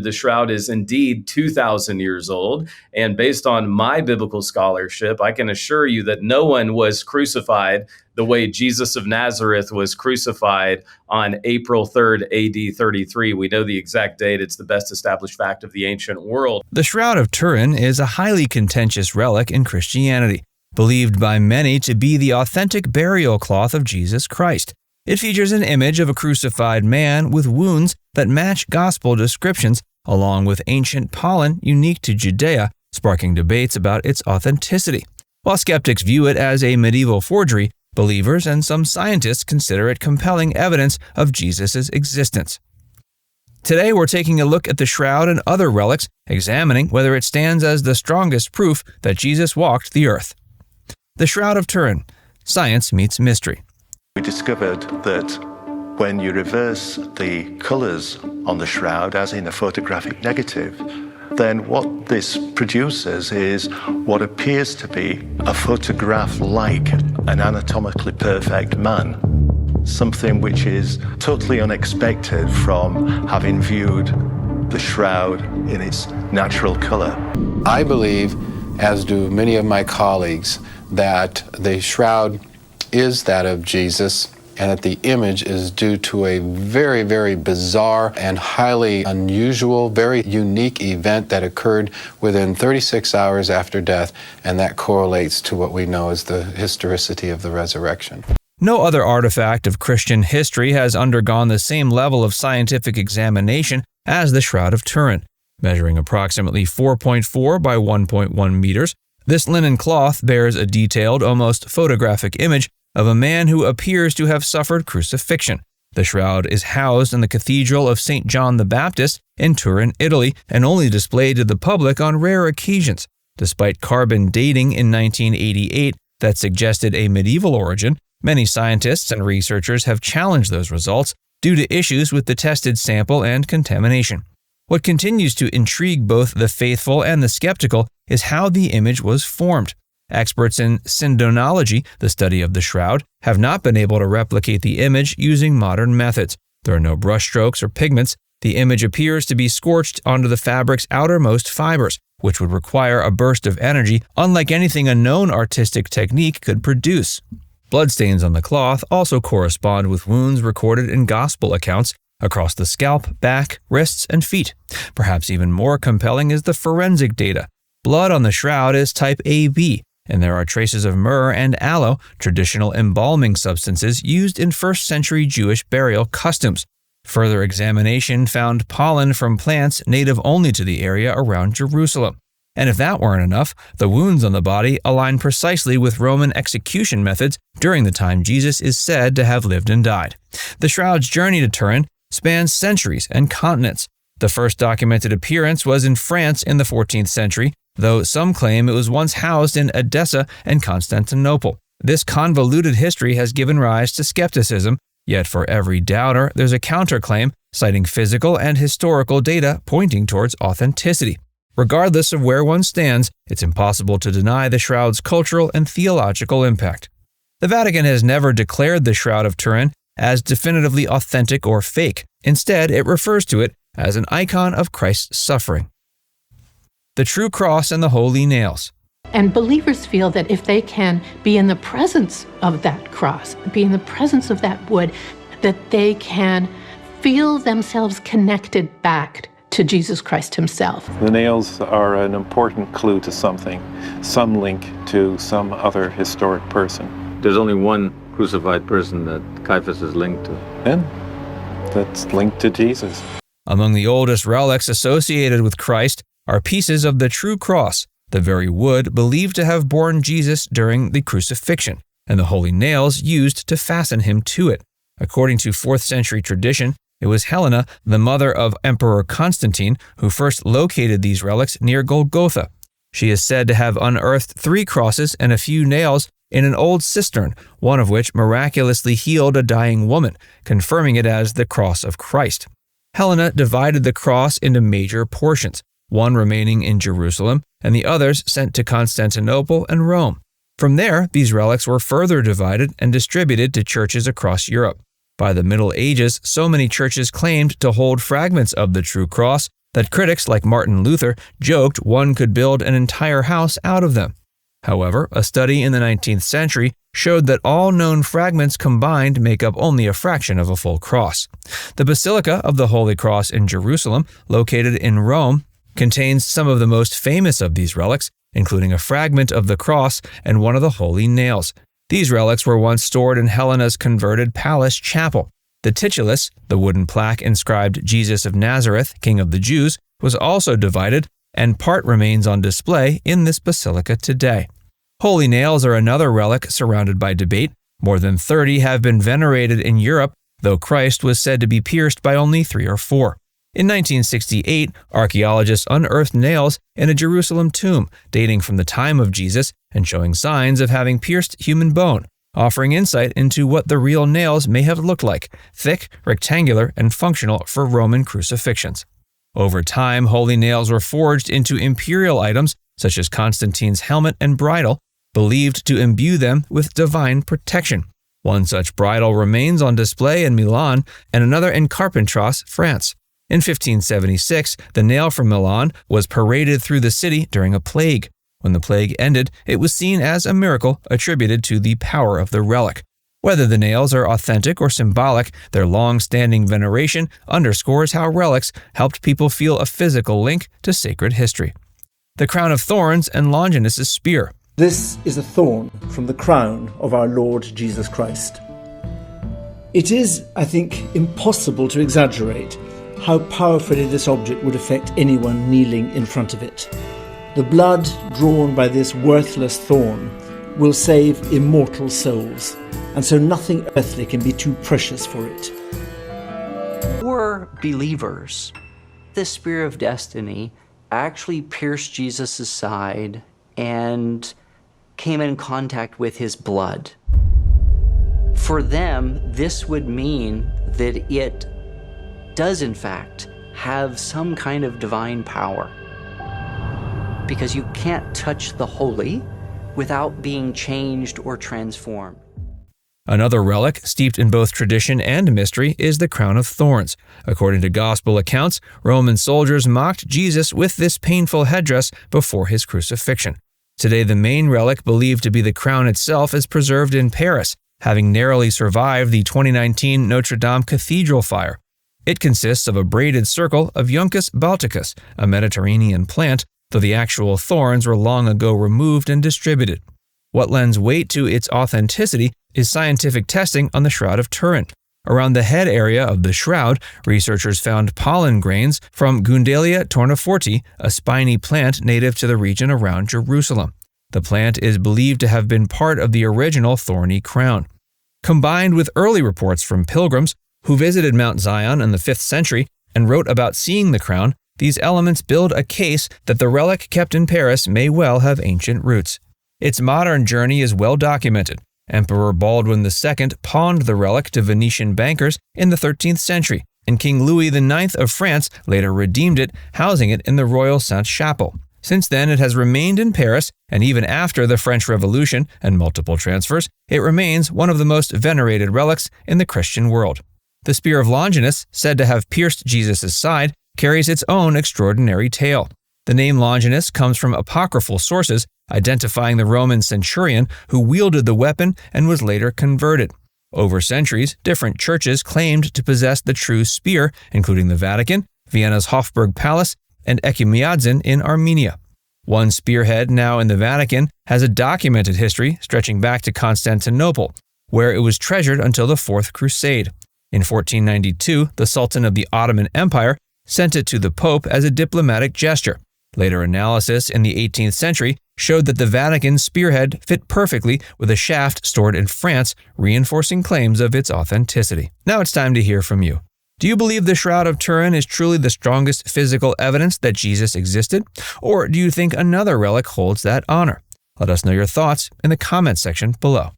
The shroud is indeed 2,000 years old, and based on my biblical scholarship, I can assure you that no one was crucified the way Jesus of Nazareth was crucified on April 3rd, AD 33. We know the exact date. It's the best established fact of the ancient world. The Shroud of Turin is a highly contentious relic in Christianity, believed by many to be the authentic burial cloth of Jesus Christ. It features an image of a crucified man with wounds that match gospel descriptions, along with ancient pollen unique to Judea, sparking debates about its authenticity. While skeptics view it as a medieval forgery, believers and some scientists consider it compelling evidence of Jesus' existence. Today we're taking a look at the shroud and other relics, examining whether it stands as the strongest proof that Jesus walked the earth. The Shroud of Turin. Science meets mystery. We discovered that when you reverse the colors on the shroud, as in a photographic negative, then what this produces is what appears to be a photograph like an anatomically perfect man, something which is totally unexpected from having viewed the shroud in its natural color. I believe, as do many of my colleagues, that the shroud is that of Jesus, and that the image is due to a very, very bizarre and highly unusual, very unique event that occurred within 36 hours after death, and that correlates to what we know as the historicity of the resurrection. No other artifact of Christian history has undergone the same level of scientific examination as the Shroud of Turin. Measuring approximately 4.4 by 1.1 meters, this linen cloth bears a detailed, almost photographic image of a man who appears to have suffered crucifixion. The shroud is housed in the Cathedral of St. John the Baptist in Turin, Italy, and only displayed to the public on rare occasions. Despite carbon dating in 1988 that suggested a medieval origin, many scientists and researchers have challenged those results due to issues with the tested sample and contamination. What continues to intrigue both the faithful and the skeptical is how the image was formed. Experts in syndonology, the study of the shroud, have not been able to replicate the image using modern methods. There are no brushstrokes or pigments. The image appears to be scorched onto the fabric's outermost fibers, which would require a burst of energy unlike anything a known artistic technique could produce. Bloodstains on the cloth also correspond with wounds recorded in gospel accounts across the scalp, back, wrists, and feet. Perhaps even more compelling is the forensic data. Blood on the shroud is type AB, and there are traces of myrrh and aloe, traditional embalming substances used in first-century Jewish burial customs. Further examination found pollen from plants native only to the area around Jerusalem. And if that weren't enough, the wounds on the body align precisely with Roman execution methods during the time Jesus is said to have lived and died. The shroud's journey to Turin spans centuries and continents. The first documented appearance was in France in the 14th century, though some claim it was once housed in Edessa and Constantinople. This convoluted history has given rise to skepticism, yet for every doubter, there's a counterclaim citing physical and historical data pointing towards authenticity. Regardless of where one stands, it's impossible to deny the shroud's cultural and theological impact. The Vatican has never declared the Shroud of Turin as definitively authentic or fake. Instead, it refers to it as an icon of Christ's suffering. The true cross and the holy nails. And believers feel that if they can be in the presence of that cross, be in the presence of that wood, that they can feel themselves connected back to Jesus Christ himself. The nails are an important clue to something, some link to some other historic person. There's only one crucified person that Caiaphas is linked to. And that's linked to Jesus. Among the oldest relics associated with Christ are pieces of the true cross, the very wood believed to have borne Jesus during the crucifixion, and the holy nails used to fasten him to it. According to 4th century tradition, it was Helena, the mother of Emperor Constantine, who first located these relics near Golgotha. She is said to have unearthed 3 crosses and a few nails in an old cistern, one of which miraculously healed a dying woman, confirming it as the cross of Christ. Helena divided the cross into major portions, one remaining in Jerusalem and the others sent to Constantinople and Rome. From there, these relics were further divided and distributed to churches across Europe. By the Middle Ages, so many churches claimed to hold fragments of the true cross that critics like Martin Luther joked one could build an entire house out of them. However, a study in the 19th century showed that all known fragments combined make up only a fraction of a full cross. The Basilica of the Holy Cross in Jerusalem, located in Rome, contains some of the most famous of these relics, including a fragment of the cross and one of the holy nails. These relics were once stored in Helena's converted palace chapel. The titulus, the wooden plaque inscribed Jesus of Nazareth, King of the Jews, was also divided, and part remains on display in this basilica today. Holy nails are another relic surrounded by debate. More than 30 have been venerated in Europe, though Christ was said to be pierced by only 3 or 4. In 1968, archaeologists unearthed nails in a Jerusalem tomb dating from the time of Jesus and showing signs of having pierced human bone, offering insight into what the real nails may have looked like, thick, rectangular, and functional for Roman crucifixions. Over time, holy nails were forged into imperial items such as Constantine's helmet and bridle, believed to imbue them with divine protection. One such bridle remains on display in Milan and another in Carpentras, France. In 1576, the nail from Milan was paraded through the city during a plague. When the plague ended, it was seen as a miracle attributed to the power of the relic. Whether the nails are authentic or symbolic, their long-standing veneration underscores how relics helped people feel a physical link to sacred history. The Crown of Thorns and Longinus' spear. This is a thorn from the crown of our Lord Jesus Christ. It is, I think, impossible to exaggerate how powerfully this object would affect anyone kneeling in front of it. The blood drawn by this worthless thorn will save immortal souls, and so nothing earthly can be too precious for it. For believers, this spear of destiny actually pierced Jesus' side and came in contact with his blood. For them, this would mean that it does in fact have some kind of divine power. Because you can't touch the holy without being changed or transformed. Another relic, steeped in both tradition and mystery, is the Crown of Thorns. According to Gospel accounts, Roman soldiers mocked Jesus with this painful headdress before his crucifixion. Today, the main relic, believed to be the crown itself, is preserved in Paris, having narrowly survived the 2019 Notre-Dame cathedral fire. It consists of a braided circle of Juncus balticus, a Mediterranean plant, though the actual thorns were long ago removed and distributed. What lends weight to its authenticity is scientific testing on the Shroud of Turin. Around the head area of the shroud, researchers found pollen grains from Gundelia tourneforti, a spiny plant native to the region around Jerusalem. The plant is believed to have been part of the original thorny crown. Combined with early reports from pilgrims who visited Mount Zion in the 5th century and wrote about seeing the crown, these elements build a case that the relic kept in Paris may well have ancient roots. Its modern journey is well documented. Emperor Baldwin II pawned the relic to Venetian bankers in the 13th century, and King Louis IX of France later redeemed it, housing it in the Royal Sainte-Chapelle. Since then, it has remained in Paris, and even after the French Revolution and multiple transfers, it remains one of the most venerated relics in the Christian world. The Spear of Longinus, said to have pierced Jesus' side, carries its own extraordinary tale. The name Longinus comes from apocryphal sources, identifying the Roman centurion who wielded the weapon and was later converted. Over centuries, different churches claimed to possess the true spear, including the Vatican, Vienna's Hofburg Palace, and Echmiadzin in Armenia. One spearhead, now in the Vatican, has a documented history stretching back to Constantinople, where it was treasured until the Fourth Crusade. In 1492, the Sultan of the Ottoman Empire sent it to the Pope as a diplomatic gesture. Later analysis in the 18th century showed that the Vatican spearhead fit perfectly with a shaft stored in France, reinforcing claims of its authenticity. Now it's time to hear from you. Do you believe the Shroud of Turin is truly the strongest physical evidence that Jesus existed? Or do you think another relic holds that honor? Let us know your thoughts in the comments section below.